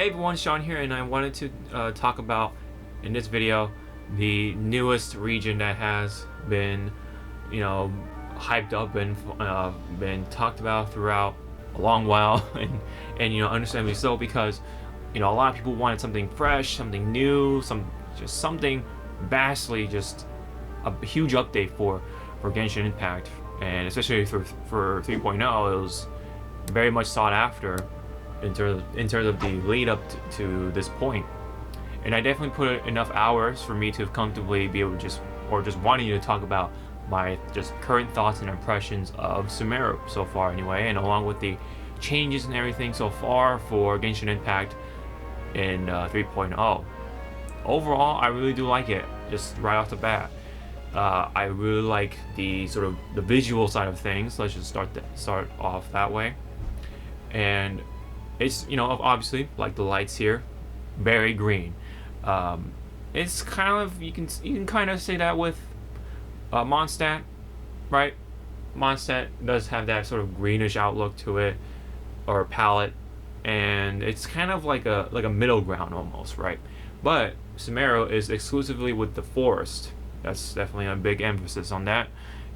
Hey everyone, Sean here, and I wanted to talk about in this video the newest region that has been, you know, hyped up and been talked about throughout a long while, and understandably so, because a lot of people wanted something fresh, something new, something vastly, just a huge update for Genshin Impact, and especially for 3.0, it was very much sought after in terms of the lead up to this point. And I definitely put enough hours for me to comfortably be able to just wanting to talk about my just current thoughts and impressions of Sumeru so far anyway, and along with the changes and everything so far for Genshin Impact in 3.0. Overall, I really do like it, just right off the bat. I really like the sort of the visual side of things. Let's just start off that way. And it's, obviously, like the lights here, very green. It's kind of, you can kind of say that with Mondstadt, right? Mondstadt does have that sort of greenish outlook to it, or palette, and it's kind of like a middle ground almost, right? But Sumeru is exclusively with the forest. That's definitely a big emphasis on that.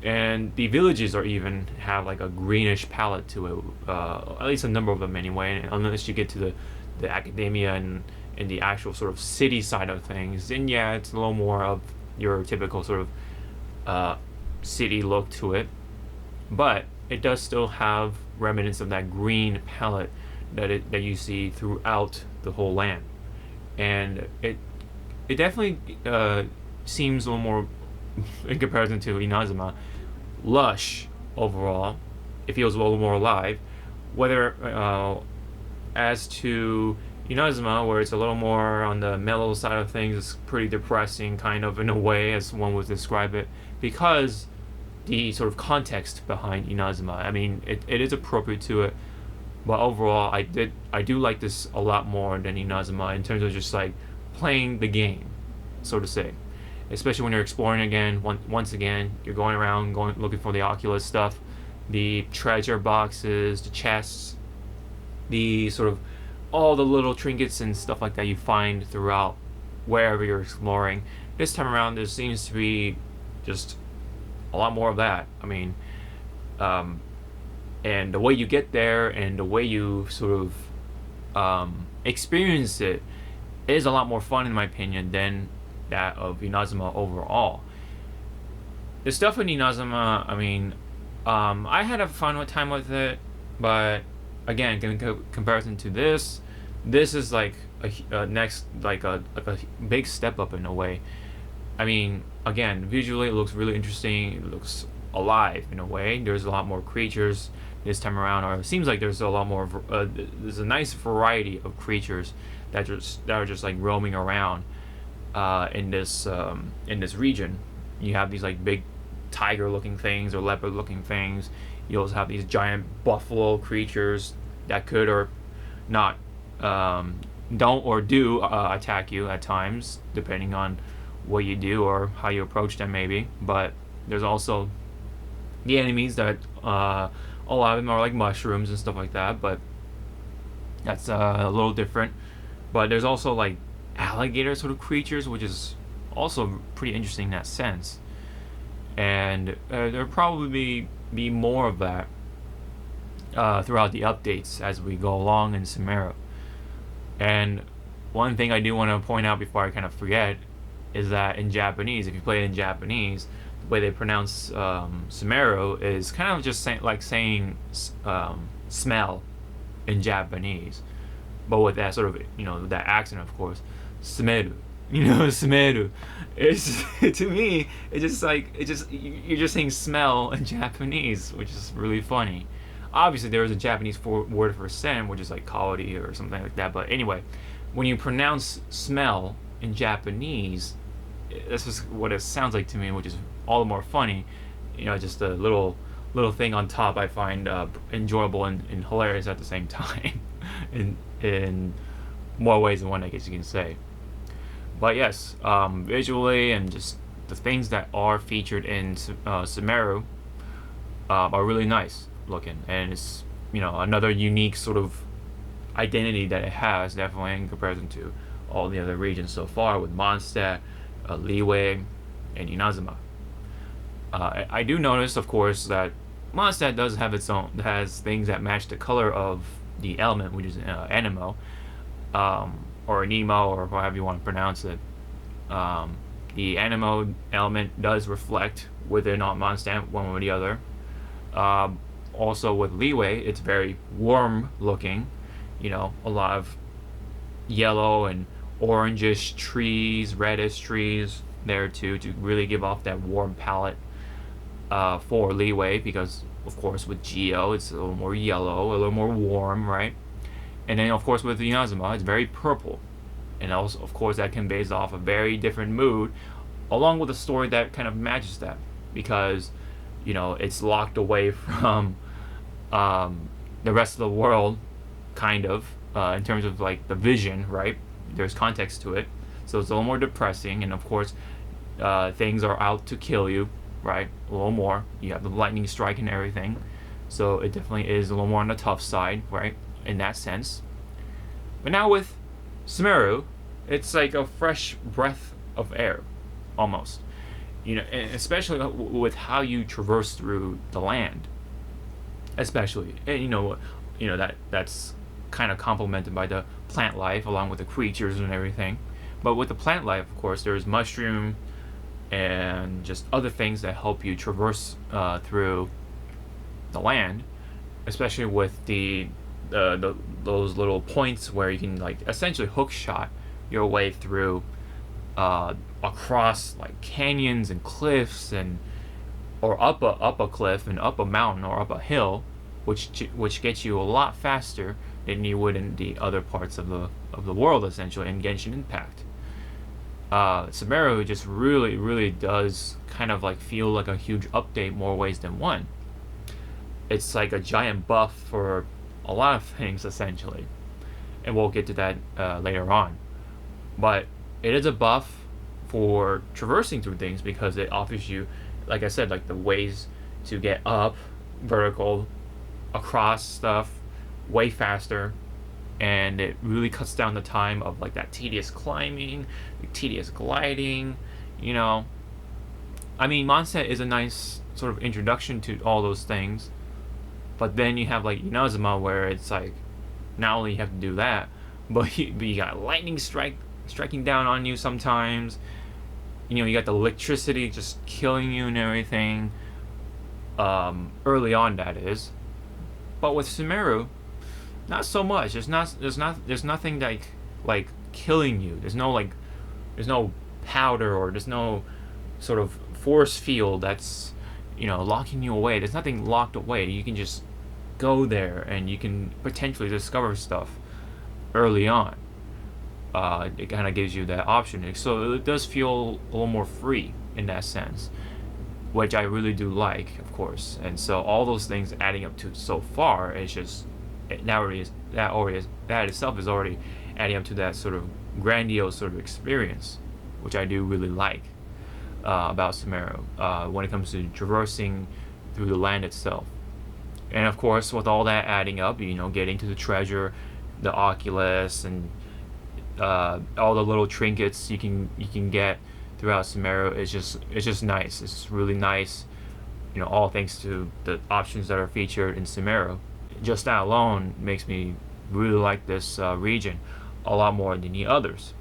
And the villages are even have like a greenish palette to it, at least a number of them anyway, unless you get to the academia and the actual sort of city side of things. And yeah, it's a little more of your typical sort of city look to it, but it does still have remnants of that green palette that you see throughout the whole land. And it definitely seems a little more, in comparison to Inazuma, lush overall. It feels a little more alive. Whether as to Inazuma, where it's a little more on the mellow side of things, it's pretty depressing kind of in a way, as one would describe it, because the sort of context behind Inazuma. I mean, it is appropriate to it, but overall, I do like this a lot more than Inazuma in terms of just like playing the game, so to say. Especially when you're exploring again. Once again, you're going around, looking for the Oculus stuff, the treasure boxes, the chests, the sort of all the little trinkets and stuff like that you find throughout wherever you're exploring. This time around, there seems to be just a lot more of that. I mean, and the way you get there and the way you sort of experience it is a lot more fun, in my opinion, than that of Inazuma overall. The stuff in Inazuma, I mean, I had a fun time with it, but again, in comparison to this is like a next, like a big step up in a way. I mean, again, visually it looks really interesting. It looks alive in a way. There's a lot more creatures this time around, or it seems like there's a lot more. There's a nice variety of creatures that are just like roaming around. In this region. You have these like big tiger-looking things or leopard-looking things. You also have these giant buffalo creatures that could or not, don't or do attack you at times, depending on what you do or how you approach them, maybe. But there's also the enemies that a lot of them are like mushrooms and stuff like that, but that's a little different. But there's also like alligator sort of creatures, which is also pretty interesting in that sense. And there'll probably be more of that throughout the updates as we go along in Sumeru. And one thing I do want to point out before I kind of forget is that in Japanese, if you play it in Japanese, the way they pronounce Sumeru is kind of just saying smell in Japanese, but with that sort of, that accent, of course. Sumeru, Sumeru. It's to me, you're just saying smell in Japanese, which is really funny. Obviously, there is a Japanese word for scent, which is like quality or something like that. But anyway, when you pronounce smell in Japanese, this is what it sounds like to me, which is all the more funny. Just a little thing on top I find enjoyable and hilarious at the same time, in more ways than one, I guess you can say. But yes, visually and just the things that are featured in Sumeru are really nice looking, and it's another unique sort of identity that it has, definitely in comparison to all the other regions so far, with Mondstadt, Liyue, and Inazuma. I do notice, of course, that Mondstadt does have its own, has things that match the color of the element, which is Anemo, or Nemo, or however you want to pronounce it. The Anemo element does reflect within Mondstadt one or the other. Also with Liyue, it's very warm looking, a lot of yellow and orangish trees, reddish trees there too, to really give off that warm palette for Liyue, because of course with Geo it's a little more yellow, a little more warm, right? And then of course with Inazuma it's very purple, and also of course that conveys off a very different mood, along with a story that kind of matches that, because it's locked away from the rest of the world, kind of, in terms of like the vision, right? There's context to it, so it's a little more depressing, and of course things are out to kill you, right? A little more. You have the lightning strike and everything, so it definitely is a little more on the tough side, right, in that sense. But now with Sumeru, it's like a fresh breath of air, almost, and especially with how you traverse through the land, especially, and that's kind of complemented by the plant life along with the creatures and everything. But with the plant life, of course, there's mushroom and just other things that help you traverse through the land, especially with those little points where you can like essentially hook shot your way through across like canyons and cliffs, and or up a cliff and up a mountain or up a hill, which gets you a lot faster than you would in the other parts of the world, essentially, in Genshin Impact. Sumeru just really, really does kind of like feel like a huge update, more ways than one. It's like a giant buff for a lot of things, essentially, and we'll get to that later on. But it is a buff for traversing through things, because it offers you, like I said, like the ways to get up, vertical, across stuff way faster, and it really cuts down the time of like that tedious climbing, the tedious gliding. I mean, Mondstadt is a nice sort of introduction to all those things, but then you have like Inazuma, where it's like not only you have to do that, but you got lightning striking down on you sometimes. You got the electricity just killing you and everything. Early on, that is. But with Sumeru, not so much. There's nothing like killing you. There's no powder, or there's no sort of force field that's locking you away. There's nothing locked away. You can just go there, and you can potentially discover stuff early on. It kind of gives you that option, so it does feel a little more free in that sense, which I really do like, of course. And so all those things adding up to so far, it's just that itself is already adding up to that sort of grandiose sort of experience, which I do really like about Sumeru when it comes to traversing through the land itself. And of course, with all that adding up, getting to the treasure, the Oculus, and all the little trinkets you can get throughout Sumeru, it's just nice. It's just really nice, all thanks to the options that are featured in Sumeru. Just that alone makes me really like this region a lot more than the others.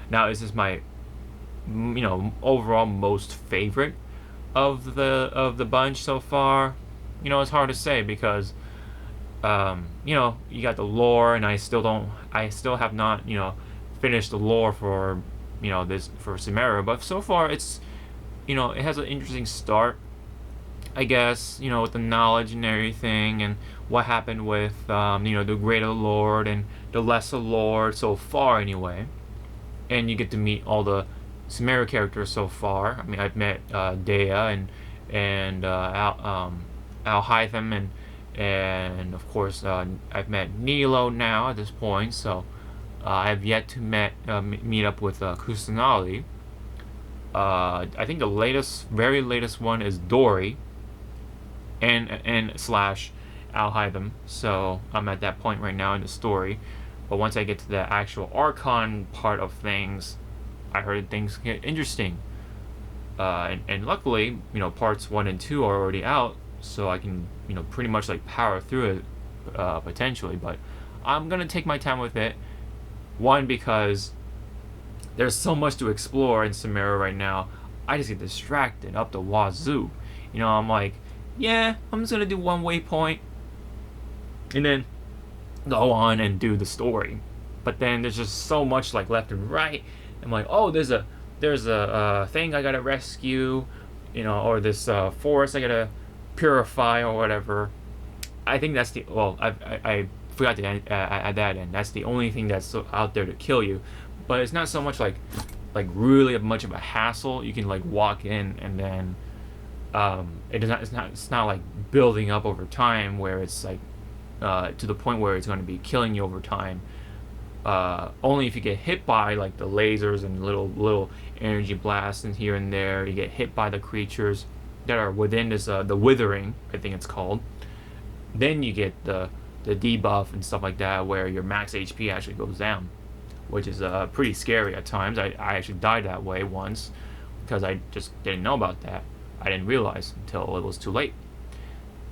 Now, is this my overall most favorite of the bunch so far? It's hard to say, because you got the lore, and I still have not finished the lore for this for Sumeru, but so far it's it has an interesting start, I guess, with the knowledge and everything, and what happened with the Greater Lord and the Lesser Lord so far, anyway. And you get to meet all the Sumeru characters so far. I mean, I've met Dea and Al-Hytham, and of course I've met Nilo now at this point. So I have yet to meet up with Kusanali. I think the very latest one is Dory, and slash I'll hide them. So I'm at that point right now in the story. But once I get to the actual Archon part of things, I heard things get interesting. And luckily, parts 1 and 2 are already out, so I can, pretty much like power through it, potentially. But I'm gonna take my time with it. One, because there's so much to explore in Sumeru right now. I just get distracted up the wazoo. I'm like, yeah, I'm just gonna do one waypoint, and then go on and do the story. But then there's just so much like left and right. I'm like, oh, there's a thing I gotta rescue, or this forest I gotta purify or whatever. I think that's I forgot to add that in. That's the only thing that's out there to kill you, but it's not so much like really much of a hassle. You can like walk in and then it's not like building up over time where it's like to the point where it's going to be killing you over time. Only if you get hit by like the lasers and little energy blasts and here and there. You get hit by the creatures that are within this the withering, I think it's called. Then you get the debuff and stuff like that, where your max HP actually goes down, which is pretty scary at times. I actually died that way once because I just didn't know about that. I didn't realize until it was too late.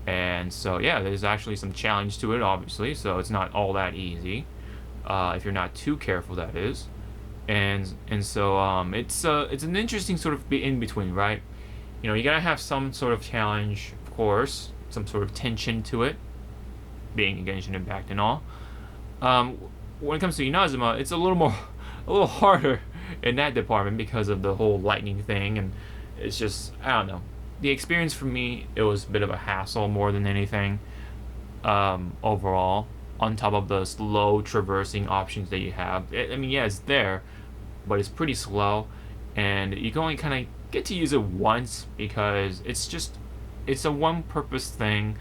And so yeah, there's actually some challenge to it, obviously. So it's not all that easy if you're not too careful, that is. And so it's an interesting sort of in between, right? You gotta have some sort of challenge, of course, some sort of tension to it, being a Genshin Impact and all. When it comes to Inazuma, it's a little harder in that department because of the whole lightning thing, and it's just, I don't know. The experience for me, it was a bit of a hassle more than anything. Overall, on top of the slow traversing options that you have, yeah, it's there, but it's pretty slow, and you can only kind of get to use it once because it's a one-purpose thing.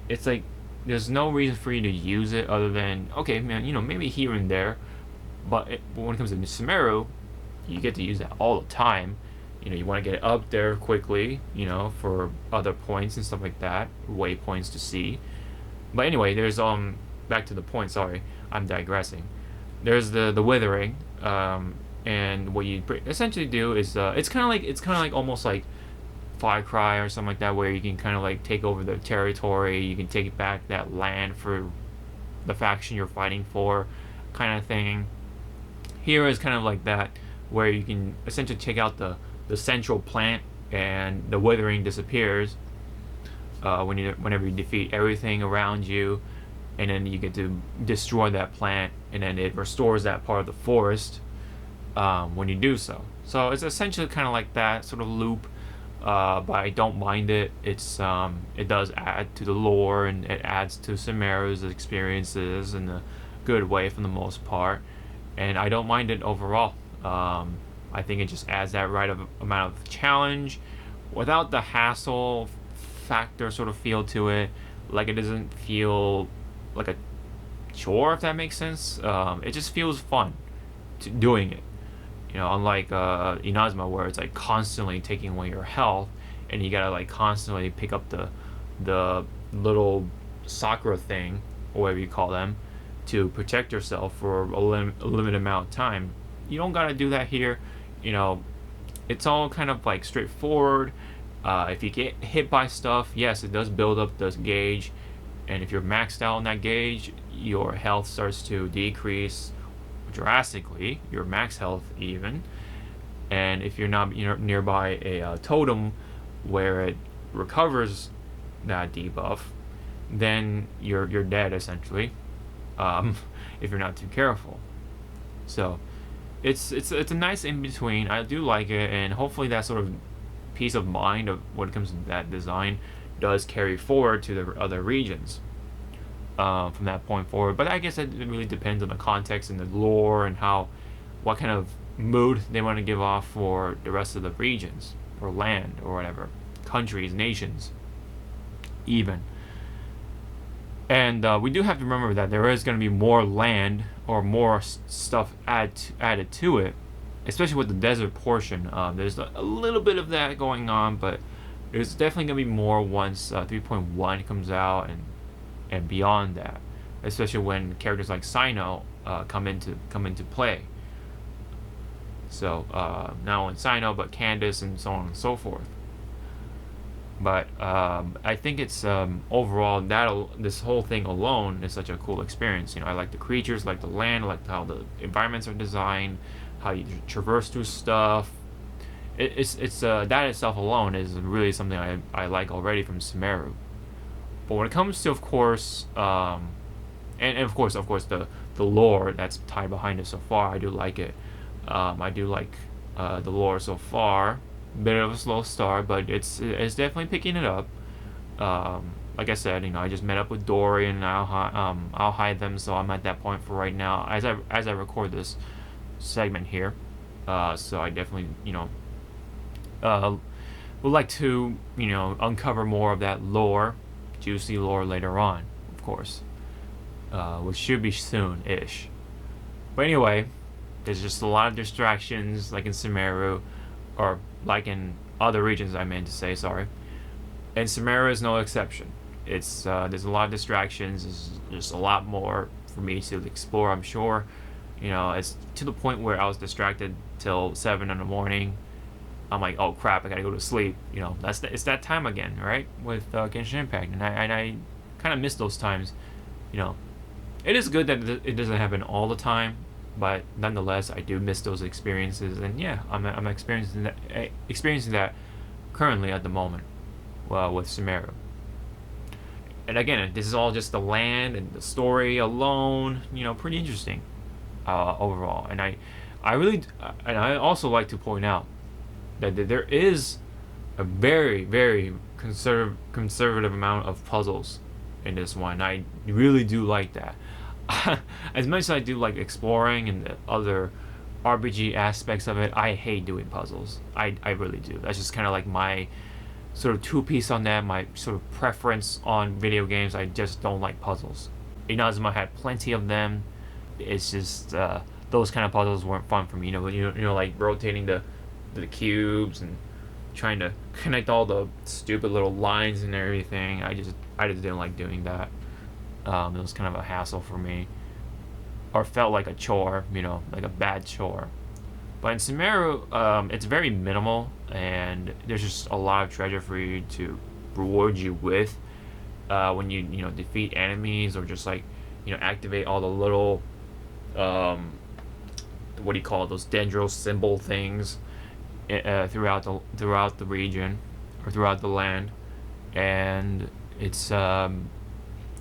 It's like there's no reason for you to use it other than, okay, man, maybe here and there. But when it comes to Sumeru, you get to use that all the time. You want to get it up there quickly, for other points and stuff like that, waypoints to see. But anyway, there's back to the point. Sorry, I'm digressing. There's the withering, and what you essentially do is it's kind of like almost like Far Cry or something like that, where you can kind of like take over the territory, you can take back that land for the faction you're fighting for, kind of thing. Here is kind of like that, where you can essentially take out the central plant and the withering disappears whenever you defeat everything around you, and then you get to destroy that plant, and then it restores that part of the forest when you do so. So it's essentially kind of like that sort of loop. But I don't mind it. It does add to the lore, and it adds to Sumeru's experiences in a good way for the most part, and I don't mind it overall. I think it just adds that right amount of challenge without the hassle factor sort of feel to it. Like, it doesn't feel like a chore, if that makes sense. It just feels fun doing it. Unlike Inazuma, where it's like constantly taking away your health, and you gotta like constantly pick up the little Sakura thing, or whatever you call them, to protect yourself for a limited amount of time. You don't gotta do that here. It's all kind of like straightforward. If you get hit by stuff, yes, it does build up the gauge, and if you're maxed out on that gauge, your health starts to decrease drastically, your max health even. And if you're not nearby a totem where it recovers that debuff, then you're dead essentially, if you're not too careful. So it's a nice in between. I do like it, and hopefully that sort of peace of mind of when it comes to that design does carry forward to the other regions from that point forward. But I guess it really depends on the context and the lore and what kind of mood they want to give off for the rest of the regions or land or whatever, countries, nations, even. And we do have to remember that there is going to be more land or more stuff added to it, especially with the desert portion. There's a little bit of that going on, but there's definitely going to be more once 3.1 comes out, and beyond that, especially when characters like Sino come into play. So not only Sino but Candace and so on and so forth. But I think it's overall that this whole thing alone is such a cool experience. I like the creatures, like the land, like how the environments are designed, how you traverse through stuff. It's that itself alone is really something I like already from Sumeru. But when it comes to, of course, and of course the lore that's tied behind it so far, I do like it. I do like the lore so far. Bit of a slow start, but it's definitely picking it up. Like I said, I just met up with Dory and I'll hide them, so I'm at that point for right now as I record this segment here. So I definitely would like to uncover more of that lore, juicy lore later on, of course, which should be soon-ish. But anyway, there's just a lot of distractions, like in Sumeru, or like in other regions, I meant to say, sorry. And Sumeru is no exception. It's there's a lot of distractions. There's just a lot more for me to explore, I'm sure. It's to the point where I was distracted till 7 in the morning. I'm like, oh crap, I gotta go to sleep. It's that time again, right? With Genshin Impact, and I kind of miss those times. It is good that it doesn't happen all the time, but nonetheless, I do miss those experiences, and yeah, I'm experiencing that currently at the moment, with Sumeru. And again, this is all just the land and the story alone. Pretty interesting, overall. And I also like to point out that there is a very, very conservative amount of puzzles in this one. I really do like that. As much as I do like exploring and the other RPG aspects of it, I hate doing puzzles. I really do. That's just kind of like my sort of two-piece on that, my sort of preference on video games. I just don't like puzzles. As much as I had plenty of them, it's just those kind of puzzles weren't fun for me. Like rotating the cubes and trying to connect all the stupid little lines and everything. I just didn't like doing that. It was kind of a hassle for me, or felt like a chore, like a bad chore. But in Sumeru, it's very minimal, and there's just a lot of treasure for you to reward you with when you defeat enemies, or just like activate all the little what do you call it, those Dendro symbol things throughout the region or throughout the land, and it's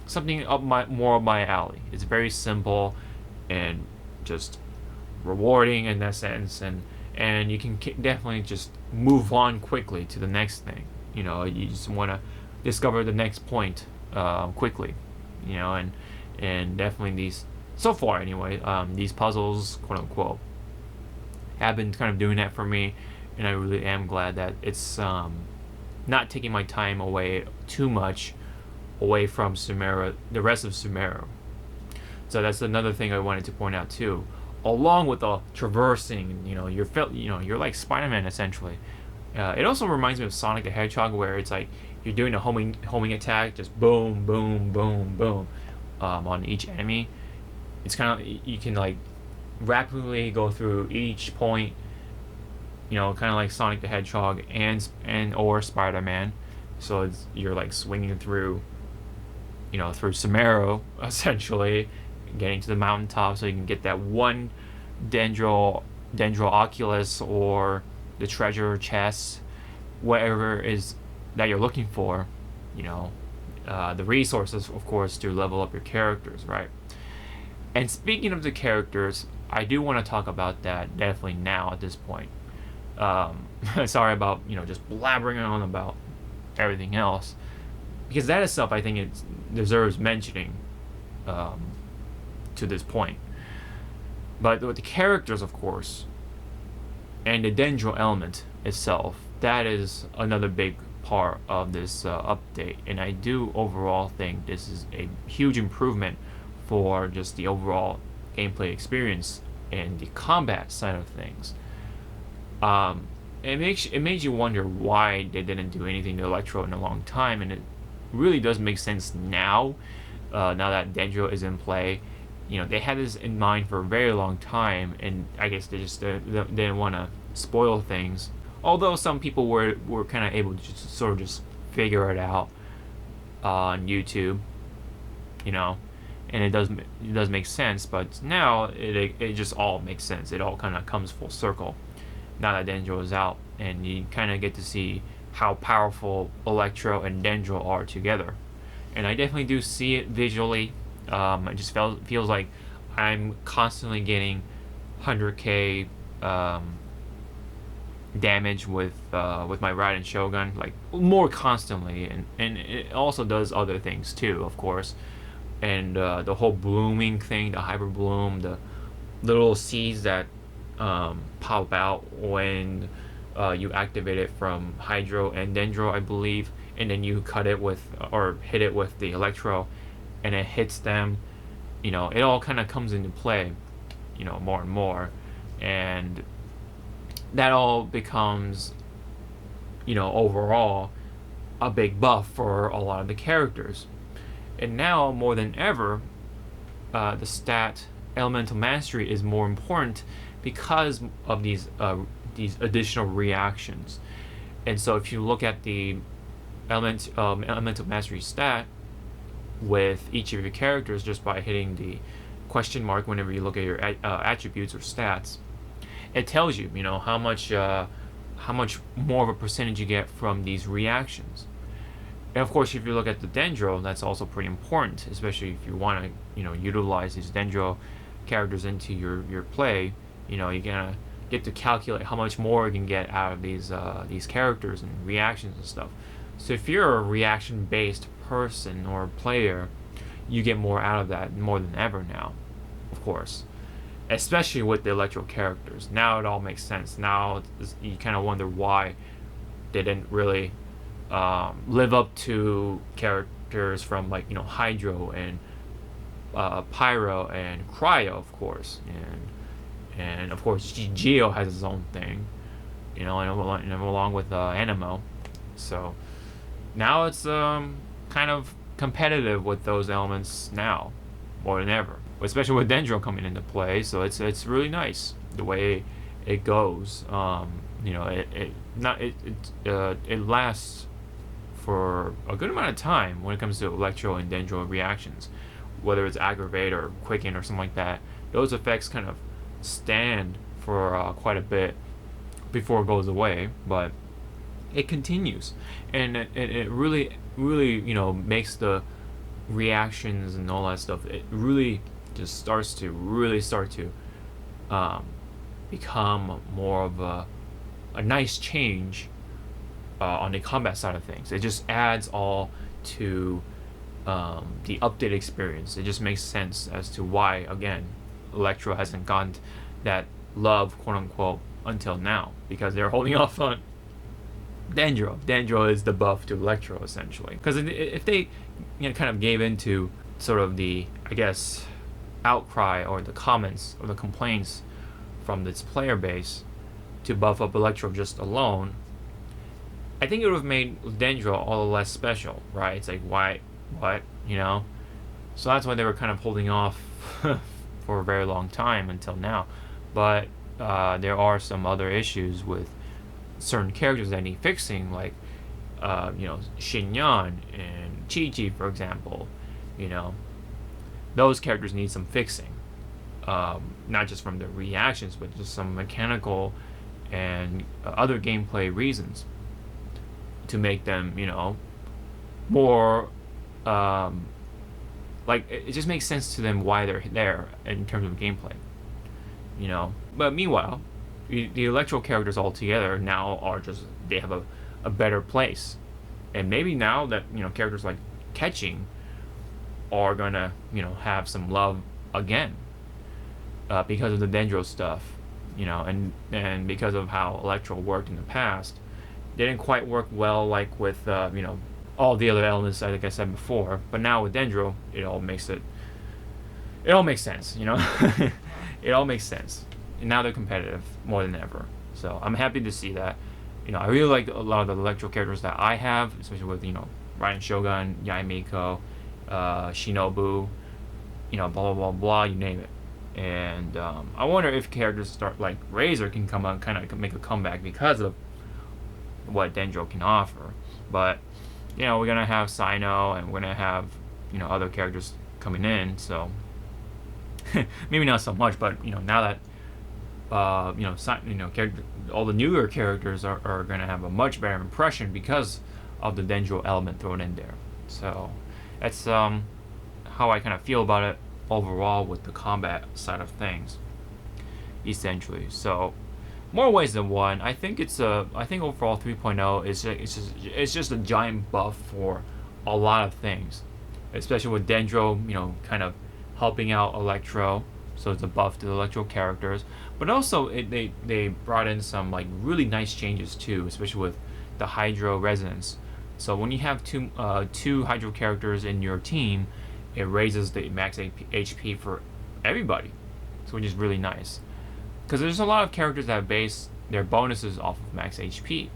something more up my alley. It's very simple and just rewarding in that sense, and you can definitely just move on quickly to the next thing. You just want to discover the next point quickly, and definitely these, so far anyway, these puzzles, quote unquote, have been kind of doing that for me, and I really am glad that it's not taking my time away too much away from Sumeru, the rest of Sumeru. So that's another thing I wanted to point out too. Along with the traversing, you're like Spider-Man essentially. It also reminds me of Sonic the Hedgehog, where it's like you're doing a homing attack, just boom, boom, boom, boom, on each enemy. It's kind of, you can like rapidly go through each point, kind of like Sonic the Hedgehog and or Spider-Man. So you're like swinging through Sumeru, essentially, getting to the mountaintop so you can get that one Dendro Oculus, or the treasure chest, whatever is that you're looking for, the resources, of course, to level up your characters, right? And speaking of the characters, I do want to talk about that definitely now at this point. Sorry about, just blabbering on about everything else, because that itself, I think it deserves mentioning to this point. But with the characters, of course, and the Dendro element itself, that is another big part of this update, and I do overall think this is a huge improvement for just the overall gameplay experience and the combat side of things. It makes you wonder why they didn't do anything to Electro in a long time, and it really does make sense now, now that Dendro is in play. They had this in mind for a very long time, and I guess they just didn't want to spoil things. Although some people were kind of able to just sort of just figure it out on YouTube, and it does make sense. But now it just all makes sense. It all kind of comes full circle now that Dendro is out, and you kind of get to see how powerful Electro and Dendro are together. And I definitely do see it visually. It just feels like I'm constantly getting 100k damage with my Raiden Shogun, like more constantly, and it also does other things too, of course. And the whole blooming thing, the hyper bloom, the little seeds that pop out when you activate it from Hydro and Dendro, I believe, and then you cut it with or hit it with the Electro, and it hits them. It all kind of comes into play, more and more, and that all becomes, overall a big buff for a lot of the characters. And now more than ever, the stat Elemental Mastery is more important because of these additional reactions. And so if you look at the Elemental Mastery stat with each of your characters, just by hitting the question mark whenever you look at your attributes or stats, it tells you, how much more of a percentage you get from these reactions. And of course, if you look at the Dendro, that's also pretty important, especially if you want to, utilize these Dendro characters into your play. You're gonna get to calculate how much more you can get out of these characters and reactions and stuff. So if you're a reaction-based person or player, you get more out of that more than ever now, of course. Especially with the Electro characters. Now it all makes sense. Now you kind of wonder why they didn't really live up to characters from Hydro and Pyro and Cryo, of course, and of course Geo has his own thing, and along with Animo. So now it's kind of competitive with those elements now more than ever, especially with Dendro coming into play. So it's really nice the way it goes. It lasts for a good amount of time when it comes to Electro and Dendro reactions, whether it's Aggravate or Quicken or something like that. Those effects kind of stand for quite a bit before it goes away, but it continues, and it really makes the reactions and all that stuff, it really just start to become more of a nice change on the combat side of things. It just adds all to the update experience. It just makes sense as to why, again, Electro hasn't gotten that love, quote unquote, until now, because they're holding off on Dendro. Dendro is the buff to Electro, essentially. Because if they kind of gave into sort of the, I guess, outcry or the comments or the complaints from this player base to buff up Electro just alone, I think it would have made Dendro all the less special, right? It's like, why, what, So that's why they were kind of holding off for a very long time until now. But there are some other issues with certain characters that need fixing, like Shinyan and Chi-Chi, for example. Those characters need some fixing, not just from the reactions, but just some mechanical and other gameplay reasons to make them more like it just makes sense to them why they're there in terms of gameplay. But meanwhile, the Electro characters altogether now are just, they have a better place. And maybe now that characters like Catching are gonna have some love again, because of the Dendro stuff, and because of how Electro worked in the past. They didn't quite work well like with all the other elements, like I said before. But now with Dendro, it all makes sense. It all makes sense. And now they're competitive more than ever. So I'm happy to see that. I really like a lot of the Electro characters that I have, especially with Raiden Shogun, Yae Miko, Shinobu, blah blah blah blah, you name it. And I wonder if characters start like Razor can come out, kind of make a comeback because of what Dendro can offer. But we're gonna have Sino, and we're gonna have other characters coming in. So maybe not so much, but now that all the newer characters are gonna have a much better impression because of the Dendro element thrown in there. So that's how I kind of feel about it overall with the combat side of things, essentially. So more ways than one. I think overall 3.0 it's just a giant buff for a lot of things, especially with Dendro, kind of helping out Electro. So it's a buff to the Electro characters, but also they brought in some like really nice changes too, especially with the Hydro Resonance. So when you have two Hydro characters in your team, it raises the max HP for everybody, so which is really nice. Because there's a lot of characters that base their bonuses off of max HP.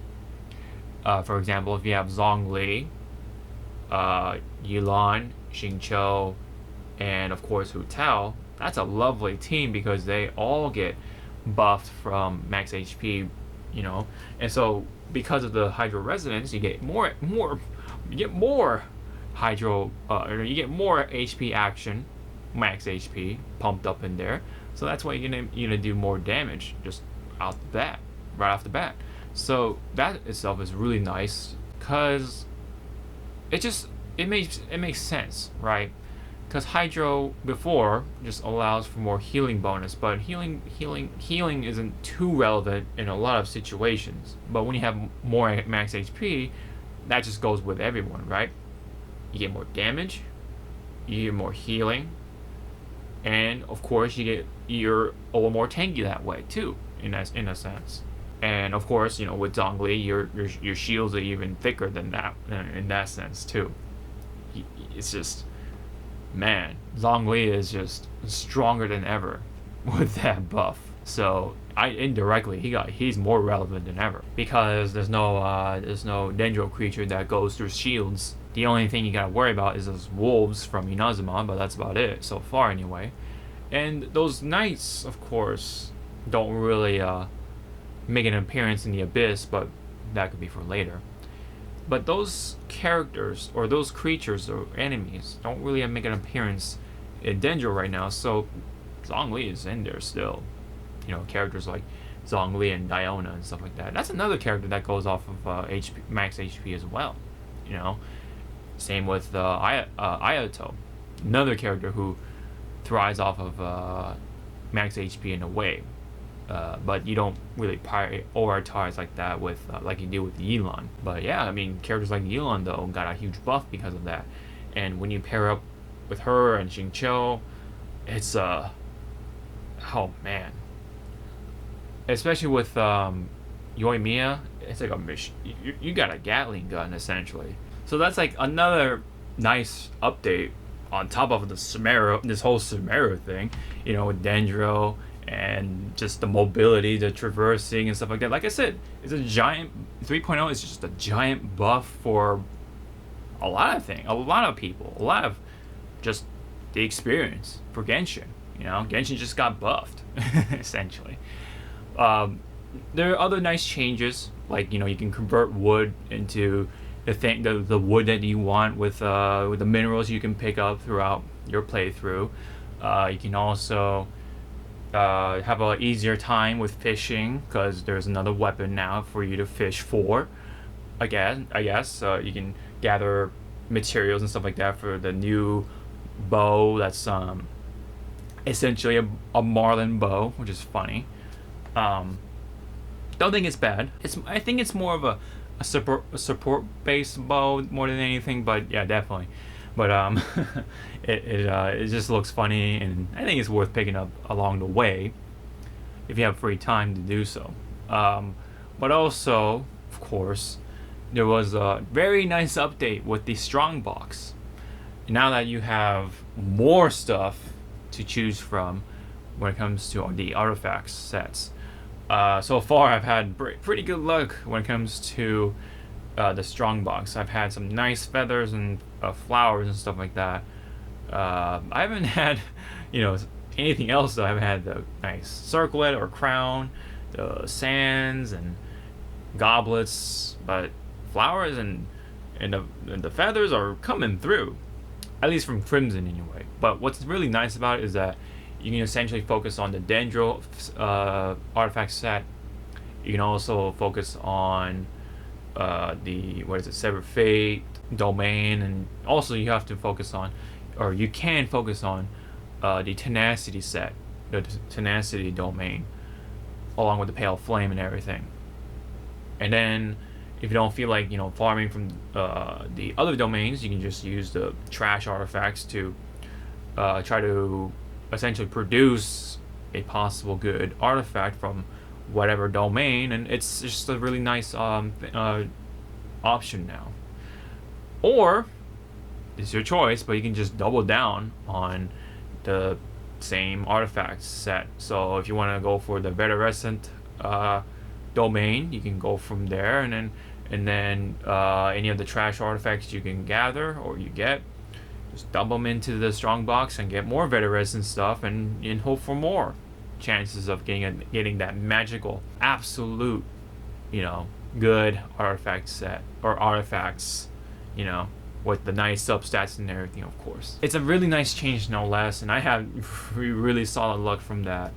For example, if you have Zhongli, Yilan, Xingqiu, and of course Hu Tao, that's a lovely team because they all get buffed from max HP, and so because of the Hydro Resonance, you get more Hydro, you get more HP action, max HP pumped up in there. So that's why you're gonna do more damage just right off the bat. So that itself is really nice because it makes sense, right? Because Hydro before just allows for more healing bonus, but healing isn't too relevant in a lot of situations. But when you have more max HP, that just goes with everyone, right? You get more damage, you get more healing, and of course you're a little more tanky that way too, in a sense. And of course, with Zhongli, your shields are even thicker than that in that sense too. It's just, man, Zhongli is just stronger than ever with that buff. So he's more relevant than ever because there's no Dendro creature that goes through shields. The only thing you gotta worry about is those wolves from Inazuma, but that's about it so far anyway. And those knights, of course, don't really make an appearance in the Abyss, but that could be for later. But those characters or those creatures or enemies don't really make an appearance in Dendro right now, so Zhongli is in there still. Characters like Zhongli and Diona and stuff like that. That's another character that goes off of max HP as well. Same with Ayato, another character who thrives off of max HP in a way. But you don't really prioritize like that with like you do with Yilan. But yeah, I mean, characters like Yilan though got a huge buff because of that. And when you pair up with her and Xingqiu, it's oh man. Especially with Yoimiya, it's like you got a Gatling gun essentially. So that's like another nice update on top of this whole Sumeru thing, with Dendro and just the mobility, the traversing and stuff like that. Like I said, it's a giant 3.0 is just a giant buff for a lot of things, a lot of people, a lot of just the experience for Genshin. Genshin just got buffed essentially. There are other nice changes, like you can convert wood into the wood that you want with the minerals you can pick up throughout your playthrough. You can also have an easier time with fishing because there's another weapon now for you to fish for. Again, I guess you can gather materials and stuff like that for the new bow. That's essentially a Marlin bow, which is funny. Don't think it's bad. I think it's more of a support based bow more than anything, but yeah, definitely. But it just looks funny, and I think it's worth picking up along the way if you have free time to do so. But also, of course, there was a very nice update with the Strongbox. Now that you have more stuff to choose from when it comes to the artifacts sets. So far, I've had pretty good luck when it comes to the strong box. I've had some nice feathers and flowers and stuff like that. I haven't had, anything else though. I haven't had the nice circlet or crown, the sands and goblets, but flowers and the feathers are coming through, at least from Crimson anyway. But what's really nice about it is that you can essentially focus on the Dendro artifact set. You can also focus on the Severed Fate domain, and also you have to focus on, or you can focus on the Tenacity set, the Tenacity domain, along with the Pale Flame and everything. And then if you don't feel like farming from the other domains, you can just use the trash artifacts to try to essentially produce a possible good artifact from whatever domain, and it's just a really nice option now. Or it's your choice, but you can just double down on the same artifact set. So if you want to go for the Veterescent domain, you can go from there, and then any of the trash artifacts you can gather or you get, just dump them into the strong box and get more Veterescent stuff, and hope for more chances of getting that magical, absolute, good artifact set, or artifacts, with the nice substats and everything. Of course, it's a really nice change, no less, and I have really solid luck from that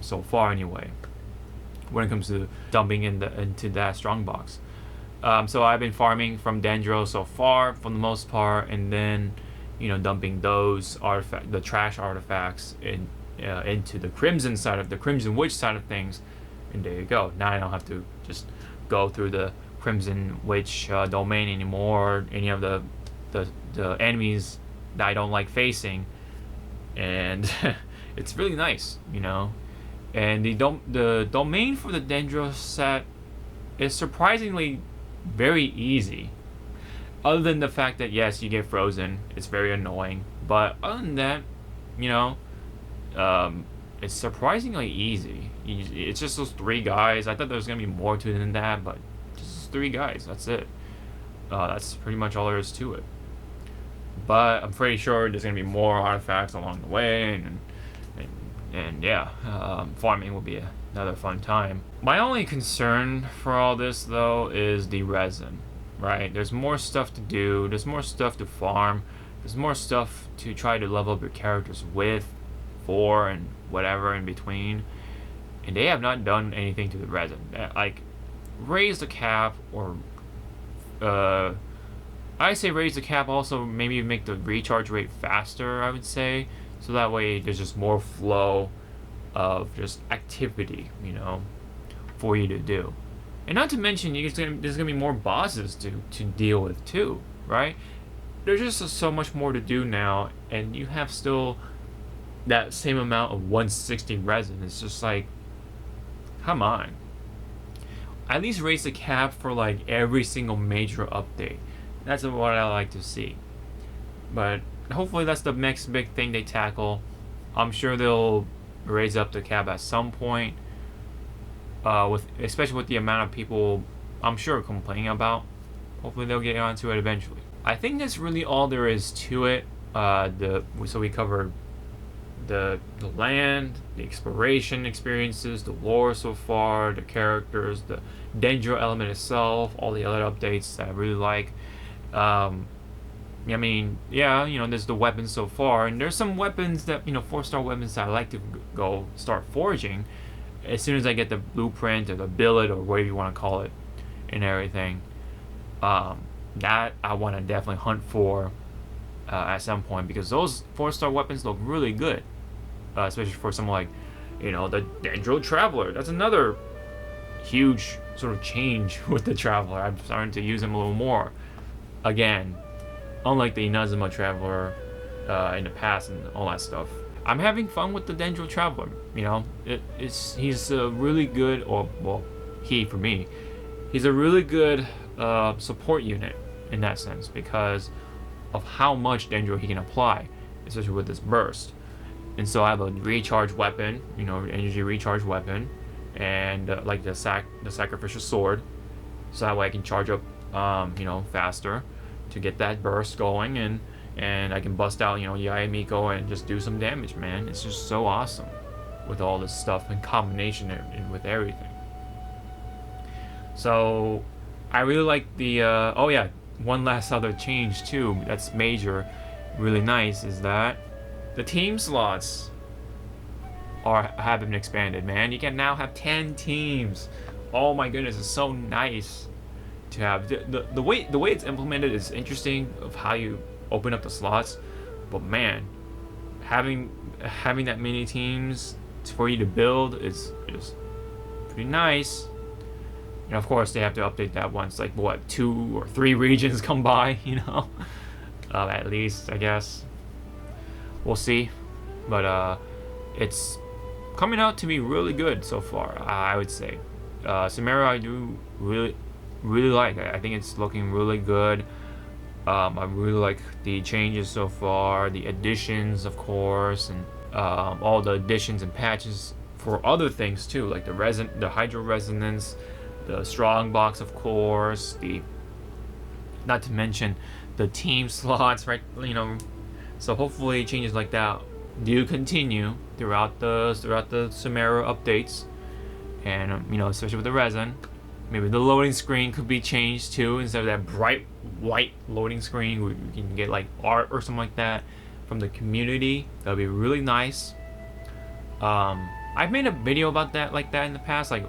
so far anyway, when it comes to dumping into that strong box. So I've been farming from Dendro so far for the most part, and then dumping those the trash artifacts into the Crimson side of the Crimson Witch side of things, and there you go. Now I don't have to just go through the Crimson Witch domain anymore, or any of the enemies that I don't like facing, and it's really nice, And the domain for the Dendro set is surprisingly very easy. Other than the fact that yes, you get frozen, it's very annoying. But other than that, it's surprisingly easy. It's just those 3 guys. I thought there was gonna be more to it than that, but just 3 guys. That's it. That's pretty much all there is to it. But I'm pretty sure there's gonna be more artifacts along the way, and yeah, farming will be another fun time. My only concern for all this though is the resin. Right? There's more stuff to do. There's more stuff to farm. There's more stuff to try to level up your characters with, for, and whatever in between. And they have not done anything to the resin. Like, raise the cap, or I say raise the cap. Also, maybe make the recharge rate faster, I would say, so that way there's just more flow of just activity, for you to do. And not to mention, there's gonna be more bosses to deal with too, right? There's just so much more to do now, and you have still that same amount of 160 resin. It's just like, come on. At least raise the cap for like every single major update. That's what I like to see. But hopefully that's the next big thing they tackle. I'm sure they'll raise up the cap at some point. Especially with the amount of people I'm sure complaining about. Hopefully they'll get onto it eventually. I think that's really all there is to it. So we covered the land, the exploration experiences, the lore so far, the characters, the Dendro element itself, all the other updates that I really like. There's the weapons so far, and there's some weapons that 4-star weapons that I like to go start forging as soon as I get the blueprint or the billet or whatever you want to call it and everything. That I want to definitely hunt for at some point, because those 4-star weapons look really good, especially for someone like the Dendro Traveler. That's another huge sort of change with the Traveler. I'm starting to use him a little more again, unlike the Inazuma Traveler in the past and all that stuff. I'm having fun with the Dendro Traveler. He's a really good, for me, he's a really good support unit in that sense, because of how much Dendro he can apply, especially with this burst. And so I have a recharge weapon, energy recharge weapon, and like the sacrificial sword, so that way I can charge up faster to get that burst going, and I can bust out, Yaemiko and just do some damage, man. It's just so awesome with all this stuff in combination and with everything. So I really like the oh yeah, one last other change too that's major, really nice, is that the team slots have been expanded, man. You can now have 10 teams. Oh my goodness, it's so nice to have the way it's implemented is interesting of how you open up the slots, but man, having that many teams for you to build is pretty nice. And of course they have to update that once, like, what, 2 or 3 regions come by, at least, I guess. We'll see, but it's coming out to be really good so far, I would say. Sumeru I do really like. I think it's looking really good. I really like the changes so far, the additions, of course, and all the additions and patches for other things too, like the hydro resonance, the strong box, of course, not to mention the team slots, right? So hopefully changes like that do continue throughout the Sumeru updates, and especially with the resin. Maybe the loading screen could be changed too. Instead of that bright white loading screen, we can get like art or something like that from the community. That'd be really nice. I've made a video about that like that in the past, like,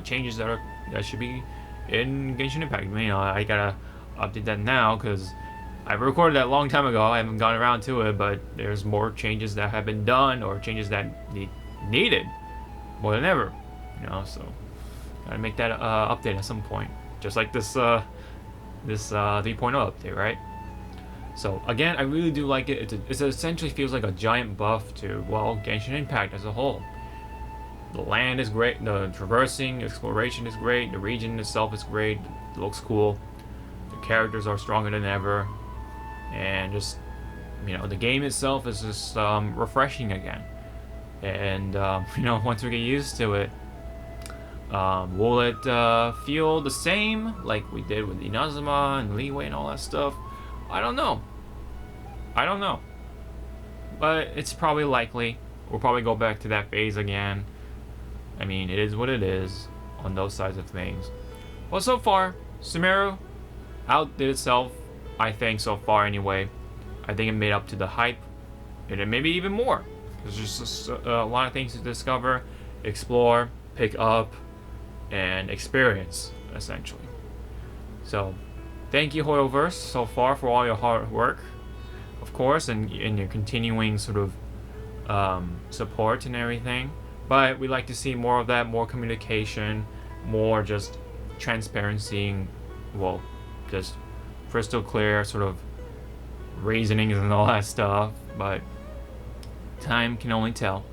changes that should be in Genshin Impact. I gotta update that now because I recorded that a long time ago. I haven't gone around to it, but there's more changes that have been done, or changes that needed more than ever. So gotta make that update at some point, just like this 3.0 update, right? So again, I really do like it. It essentially feels like a giant buff to, well, Genshin Impact as a whole. The land is great, the traversing, exploration is great, the region itself is great, it looks cool, the characters are stronger than ever, and just, the game itself is just refreshing again. And once we get used to it, will it feel the same like we did with Inazuma and Leeway and all that stuff? I don't know. But it's probably likely. We'll probably go back to that phase again. It is what it is on those sides of things. Well, so far, Sumeru outdid itself, I think, so far anyway. I think it made up to the hype, and maybe even more. There's just a lot of things to discover, explore, pick up, and experience, essentially. So, thank you, Hoyoverse, so far for all your hard work, of course, and your continuing sort of support and everything. But we like to see more of that, more communication, more just transparency, well, just crystal clear sort of reasonings and all that stuff. But time can only tell,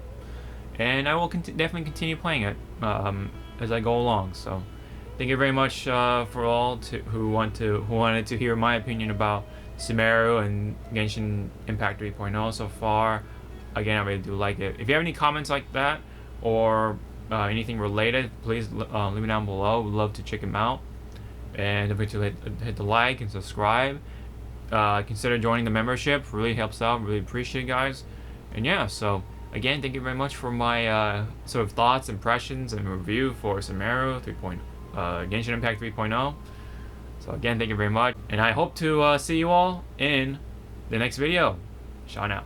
and I will definitely continue playing it as I go along. So thank you very much for all who wanted to hear my opinion about Sumeru and Genshin Impact 3.0 so far. Again, I really do like it. If you have any comments like that, or anything related, please leave it down below. We'd love to check them out. And don't forget to hit the like and subscribe. Consider joining the membership. Really helps out. Really appreciate it, guys. And yeah, so again, thank you very much for my sort of thoughts, impressions, and review for Sumeru Genshin Impact 3.0. So again, thank you very much. And I hope to see you all in the next video. Ciao now.